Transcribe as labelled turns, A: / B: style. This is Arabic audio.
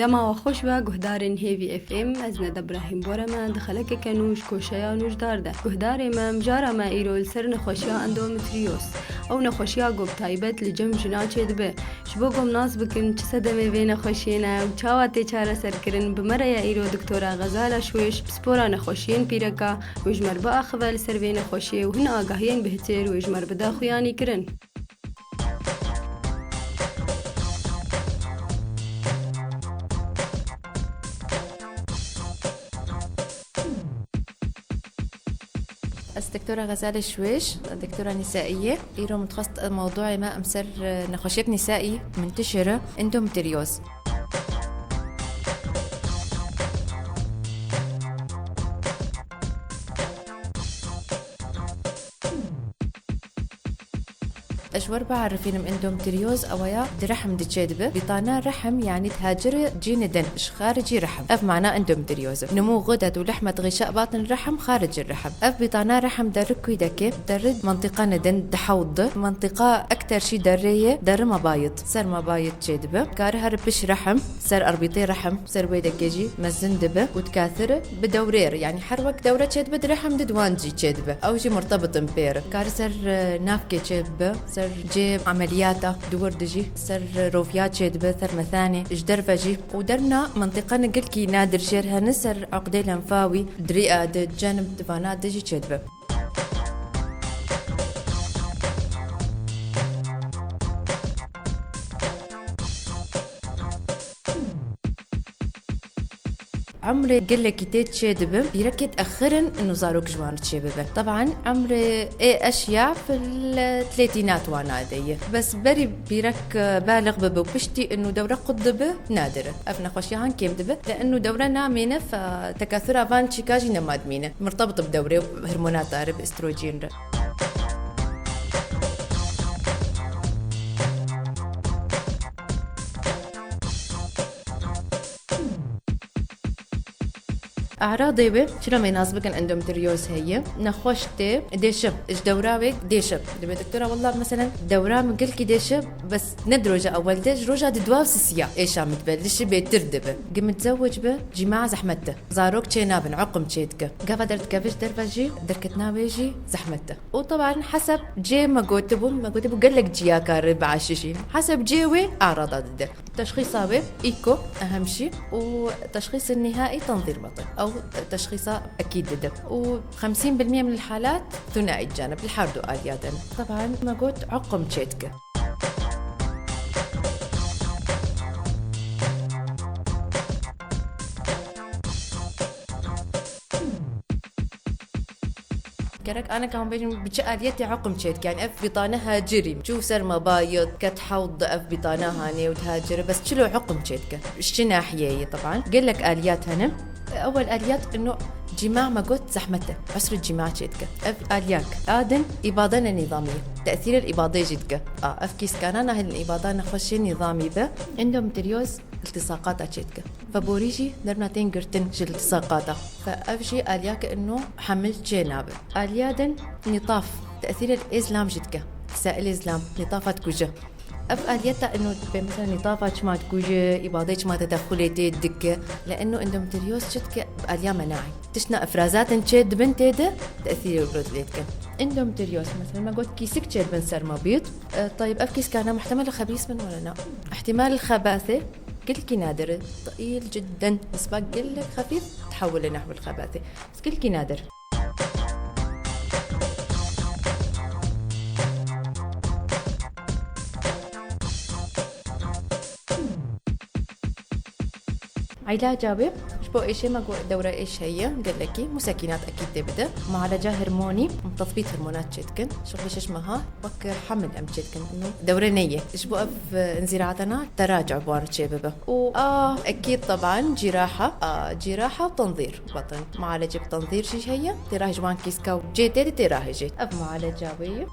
A: دما وخوشبا گهدارین هیوی اف ام از ند ابراهیم بورما دخلک کنوش کوشیا نوش دارده گهدار ما مجارا ما ایرول سر نخوشیا اندومتریوس او نخوشیا گوب تایبت لجم جنا چید به شبو گم ناز بکن چه صدمه وین خوشینا و چاواتی چاره سر کرن بمره یا ایرو دکتورا غزاله شویش سپورا نخوشین پیرکا وجمر با اخوال سر وین خوشی و هن آگاهین بهتر وجمر بدا خویانی کرن
B: دكتورة غزالة شويش، دكتورة نسائية. إيرو متخصص موضوعي ما أمسر نخوشيات نسائي منتشرة اندومتريوز. أشور بعرفين من اندومتريوز أويا درحم دتشدبه بطانة رحم يعني تهاجر جين دن إش خارجي رحم أف معناه اندومتريوز نمو غدد ولحمة غشاء باطن الرحم خارج الرحم أف بطانة رحم دركوي دكي درد منطقة ندن دحوض منطقة أكتر شي درية در مبايض سر مبايض تشدبه كارها بش رحم سر أربيطي رحم سر ويدكيجي مزن دبه وتكاثر بدورير يعني حروك دورة تشدبه درحم ددوانجي تشدبه أو شي مرتبط بير كار سر نافكي تشدبه سر جي عملياته دور دجي سر روفيات شدبه سر مثاني جدرفجي ودرنا منطقة نقل كي نادر جيرها نسر عقدي لنفاوي دريئة جانب دفانات دجي شدبه عمري قل لك تيت شدبه بيركت أخرن إنه زاروك جوان تشببه طبعا عمري إيه أشياء في الثلاثينات وانا دي بس بري بيرك بالغ ببه وبشتي إنه دورة قطبه نادرة أفنا خوشيهان كيم دبه لأنه دورة نامينة فتكاثر أفان شيكاجي نمادمينة مرتبطة بدورة هرمونات عرب استروجين أعراضي به شنو ما يناسبك الاندومتريوز هي نخوشتي ديشب إيش دوراوي ديشب اللي دكتورة والله مثلا دورا من قلكي ديشب بس ندرجة أول ديش رجع دواو سيسيا إيش عم تبلش بتردبه قم تزوج به جماعة زحمته زاروك تشينابن عقم تشيتك قفا درت كافش درفجي دركتنا بيجي زحمته وطبعا حسب جي ما قلتبو قال لك جيا كار بعششي حسب جيوي أعراض ده تشخيصها به إيكو أهم شيء وتشخيص النهائي تنظير بطن أو تشخيصها أكيد ده و50% من الحالات ثنائي الجانب الحرد آلياتا طبعا ما قلت عقم تشيتك كرك أنا كمان بيجي بتشقاليتي عقم شيت يعني أف بطانها جري شو سر مبايض كتحوض أف بطانها هني وتهاجر بس شلو عقم شيتك الشناحية طبعا قل لك آليات هنا أول آليات إنه جماع ما قلت زحمته عسر الجماع شيتك أف آلياك آدن إبادة نظامية تأثير الإبادة جدك أف كيس كاننا هالإبادة نخش نظامي به اندومتريوز التصاقات أشيتك فبوريجي درنا تنقرتن جل التصاقاته فأفجي آلياك إنه حملت جنابه آليادن نطاف تأثير الإسلام جدك سائل الإسلام نطافة كوجه أف آلياتا إنه مثلا نطافة ما تكوجه إبادة ما تدخلتي الدكة لأنه اندومتريوز جدك بآليا مناعي تشنا إفرازات نشد بنت ده تأثير البرد ليتك اندومتريوز مثلا ما قلت كيسك تشد بن سر مبيض طيب أف كيس كان محتمل الخبيث من ولا لا احتمال الخباثة كلكي نادر ضئيل جدا بس بقول لك خفيف تحول لنحو الخباثة بس كلكي نادر علاجها به بو إيش ما دورة إيش هي قال لك مسكنات أكيد تبدأ معالجة هرموني تثبيت هرمونات شتكن شغل شش مها بكر حمل أم شتكن إنه دورة نية إيش بو أف انزراعتنا تراجع بوار شبابه أكيد طبعا جراحة جراحة وتنظير بطن معالجة بتنظير شيء هي تراهج وان كيسكا جيت تراهجت أف معالجة ويه